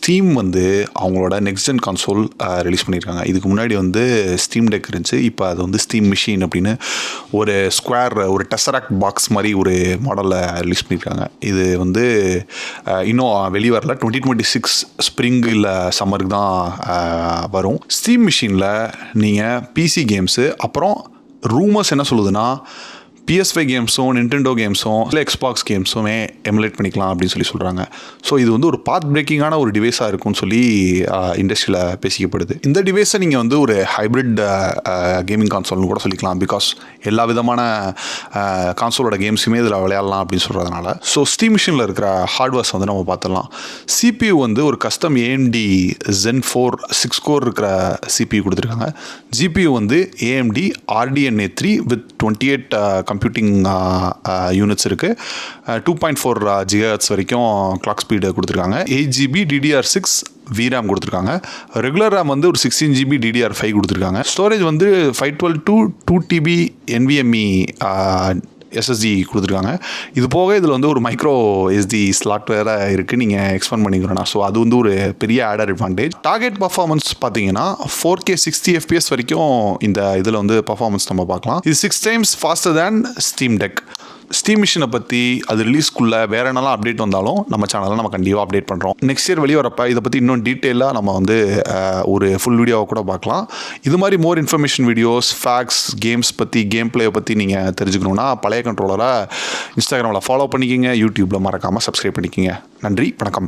Steam வந்து அவங்களோட next gen console release பண்ணியிருக்காங்க. இதுக்கு முன்னாடி வந்து ஸ்டீம் டெக் இருந்துச்சு. இப்போ அது வந்து ஸ்டீம் மிஷின் அப்படின்னு ஒரு ஸ்கொயர் ஒரு டெசராக்ட் பாக்ஸ் மாதிரி ஒரு மாடலில் ரிலீஸ் பண்ணியிருக்காங்க. இது வந்து இன்னும் வெளியே வரல. 2026 ஸ்ப்ரிங் இல்லை சம்மருக்கு தான் வரும். ஸ்டீம் மிஷினில் நீங்கள் பிசி கேம்ஸு அப்புறம் ரூமர்ஸ் என்ன சொல்லுதுன்னா PS5 கேம்ஸும் நிண்டெண்டோ கேம்ஸும் இல்லை எக்ஸ்பாக்ஸ் கேம்ஸுமே எமுலேட் பண்ணிக்கலாம் அப்படின்னு சொல்கிறாங்க. ஸோ இது வந்து ஒரு பாத் பிரேக்கிங்கான ஒரு டிவைஸாக இருக்கும்னு சொல்லி இண்டஸ்ட்ரியில் பேசிக்கப்படுது. இந்த டிவைஸை நீங்கள் வந்து ஒரு ஹைப்ரிட் கேமிங் கான்சோல்னு கூட சொல்லிக்கலாம். பிகாஸ் எல்லா விதமான கான்சோலோட கேம்ஸுமே இதில் விளையாடலாம் அப்படின்னு சொல்கிறதுனால. ஸோ ஸ்டீம் மிஷினில் இருக்கிற ஹார்ட்வேர்ஸ் வந்து நம்ம பார்த்துடலாம். CPU வந்து ஒரு கஸ்டம் AMD Zen 4 6 கோர் இருக்கிற CPU கொடுத்துருக்காங்க. GPU வந்து AMD RDNA 3 with 28 computing units இருக்குது. 2.4 GHz வரைக்கும் கிளாக் ஸ்பீடு கொடுத்துருக்காங்க. 8GB DDR6 VRAM கொடுத்துருக்காங்க. ரெகுலர் RAM வந்து ஒரு 16GB DDR5 கொடுத்துருக்காங்க. ஸ்டோரேஜ் வந்து 512 to 2TB NVMe SSD கொடுத்துருக்காங்க. இது போக இதில் வந்து ஒரு மைக்ரோ SD ஸ்லாட் வேறு இருக்குது, நீங்கள் எக்ஸ்பேண்ட் பண்ணிக்கிறோன்னா. ஸோ அது வந்து ஒரு பெரிய ஆடர் அட்வான்டேஜ். டார்கெட் பர்ஃபார்மன்ஸ் பார்த்தீங்கன்னா 4K 60 FPS வரைக்கும் இந்த இதில் வந்து பர்ஃபார்மன்ஸ் நம்ம பார்க்கலாம். இது 6 times ஃபாஸ்டர் தேன் ஸ்டீம் டெக். ஸ்டீம் மிஷினை பற்றி அது ரிலீஸ்க்குள்ளே வேறு என்னெல்லாம் அப்டேட் வந்தாலும் நம்ம சேனலில் நம்ம கண்டிப்பாக அப்டேட் பண்ணுறோம். நெக்ஸ்ட் இயர் வெளியே வரப்போ இதை பற்றி இன்னும் டீட்டெயிலாக நம்ம வந்து ஒரு ஃபுல் வீடியோவை கூட பார்க்கலாம். இது மாதிரி more information videos, facts, games பற்றி, கேம் பிளேயை பற்றி நீங்கள் தெரிஞ்சுக்கணுன்னா பழைய கண்ட்ரோலரை இன்ஸ்டாகிராமில் ஃபாலோ பண்ணிக்கிங்க, யூடியூப்பில் மறக்காமல் சப்ஸ்கிரைப் பண்ணிக்கிங்க. நன்றி, வணக்கம்.